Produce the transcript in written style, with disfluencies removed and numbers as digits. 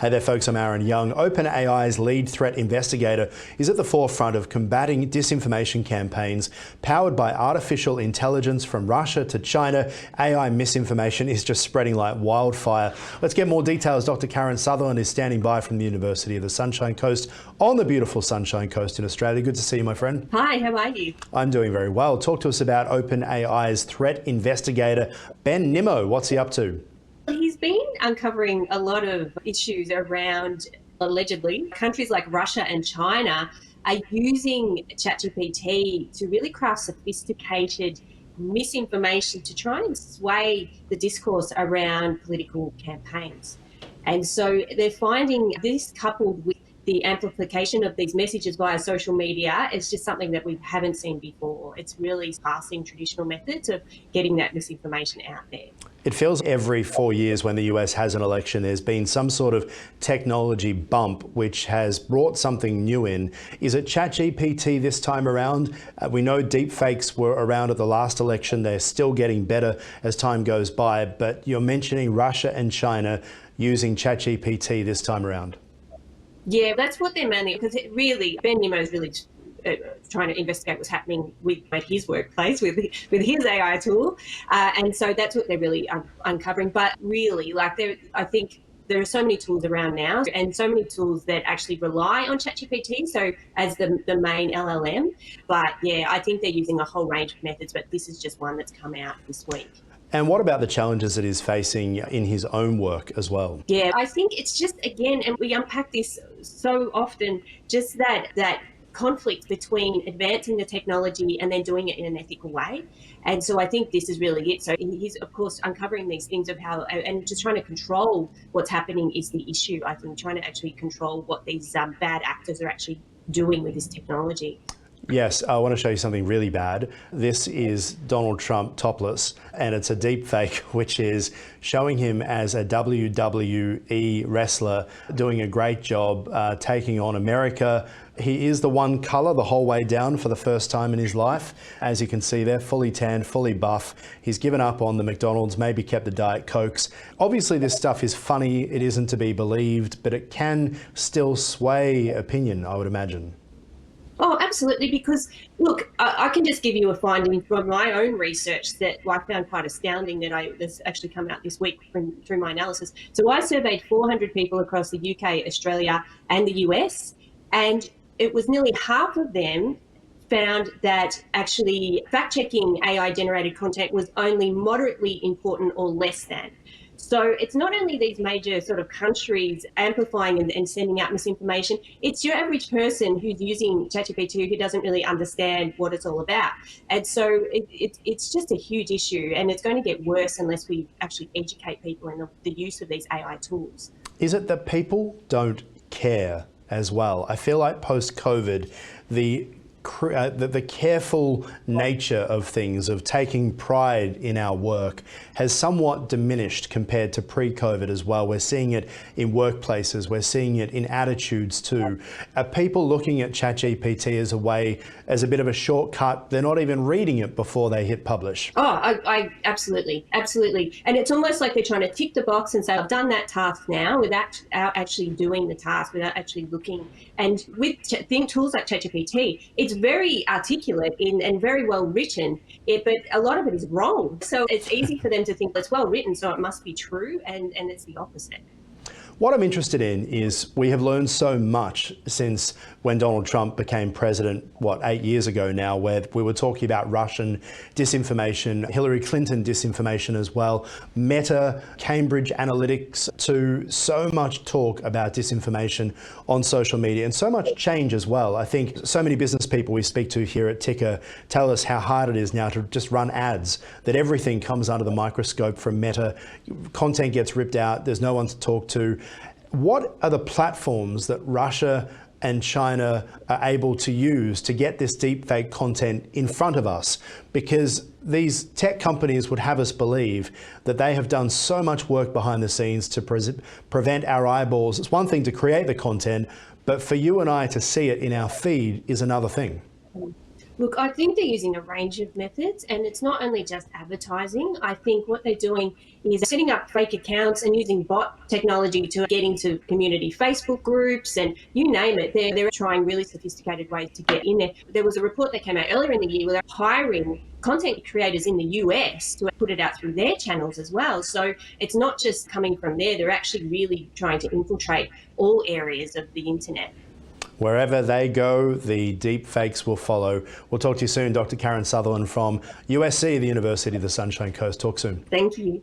Hey there folks, I'm Ahron Young. OpenAI's lead threat investigator is at the forefront of combating disinformation campaigns powered by artificial intelligence from Russia to China. AI misinformation is just spreading like wildfire. Let's get more details. Dr. Karen Sutherland is standing by from the University of the Sunshine Coast on the beautiful Sunshine Coast in Australia. Good to see you, my friend. Hi, how are you? I'm doing very well. Talk to us about OpenAI's threat investigator, Ben Nimmo. What's he up to? He's been uncovering a lot of issues around, allegedly, countries like Russia and China are using ChatGPT to really craft sophisticated misinformation to try and sway the discourse around political campaigns. And so they're finding this, coupled with the amplification of these messages via social media, is just something that we haven't seen before. It's really surpassing traditional methods of getting that misinformation out there. It feels every 4 years when the US has an election, there's been some sort of technology bump which has brought something new in. Is it ChatGPT this time around? We know deepfakes were around at the last election. They're still getting better as time goes by, but you're mentioning Russia and China using ChatGPT this time around. Yeah, that's what they're mainly, because it really, Ben Nimmo is really trying to investigate what's happening at his workplace with his AI tool, and so that's what they're really uncovering. But really, I think there are so many tools around now, and so many tools that actually rely on ChatGPT, so as the main LLM. But yeah, I think they're using a whole range of methods, but this is just one that's come out this week. And what about the challenges that he's facing in his own work as well? Yeah, I think it's just, again, and we unpack this so often, just that conflict between advancing the technology and then doing it in an ethical way. And so I think this is really it. So he's, of course, uncovering these things of how, and just trying to control what's happening is the issue. I think trying to actually control what these bad actors are actually doing with this technology. Yes, I want to show you something really bad. This is Donald Trump topless, and it's a deep fake, which is showing him as a WWE wrestler doing a great job taking on America. He is the one color the whole way down for the first time in his life. As you can see there, fully tanned, fully buff. He's given up on the McDonald's, maybe kept the Diet Cokes. Obviously, this stuff is funny. It isn't to be believed, but it can still sway opinion, I would imagine. Oh, absolutely, because look, I can just give you a finding from my own research that I found quite astounding that's actually come out this week through my analysis. So I surveyed 400 people across the UK, Australia and the US, and it was nearly half of them found that actually fact-checking AI-generated content was only moderately important or less than. So it's not only these major sort of countries amplifying and sending out misinformation, it's your average person who's using ChatGPT who doesn't really understand what it's all about. And so it's just a huge issue, and it's going to get worse unless we actually educate people in the use of these AI tools. Is it that people don't care as well? I feel like post-COVID, the careful nature of things, of taking pride in our work, has somewhat diminished compared to pre-COVID as well. We're seeing it in workplaces, we're seeing it in attitudes too. Are people looking at ChatGPT as a bit of a shortcut? They're not even reading it before they hit publish. Oh, I absolutely. And it's almost like they're trying to tick the box and say, I've done that task now, without actually doing the task, without actually looking. And with tools like ChatGPT, it's very articulate and very well written, but a lot of it is wrong. So it's easy for them to think it's well written, so it must be true, and it's the opposite. What I'm interested in is we have learned so much since when Donald Trump became president, 8 years ago now, where we were talking about Russian disinformation, Hillary Clinton disinformation as well, Meta, Cambridge Analytics, to so much talk about disinformation on social media and so much change as well. I think so many business people we speak to here at Ticker tell us how hard it is now to just run ads, that everything comes under the microscope from Meta, content gets ripped out, there's no one to talk to. What are the platforms that Russia and China are able to use to get this deepfake content in front of us? Because these tech companies would have us believe that they have done so much work behind the scenes to prevent our eyeballs. It's one thing to create the content, but for you and I to see it in our feed is another thing. Look, I think they're using a range of methods, and it's not only just advertising. I think what they're doing is setting up fake accounts and using bot technology to get into community Facebook groups and you name it. They're trying really sophisticated ways to get in there. There was a report that came out earlier in the year where they're hiring content creators in the US to put it out through their channels as well. So it's not just coming from there. They're actually really trying to infiltrate all areas of the internet. Wherever they go, the deep fakes will follow. We'll talk to you soon, Dr. Karen Sutherland from USC, the University of the Sunshine Coast. Talk soon. Thank you.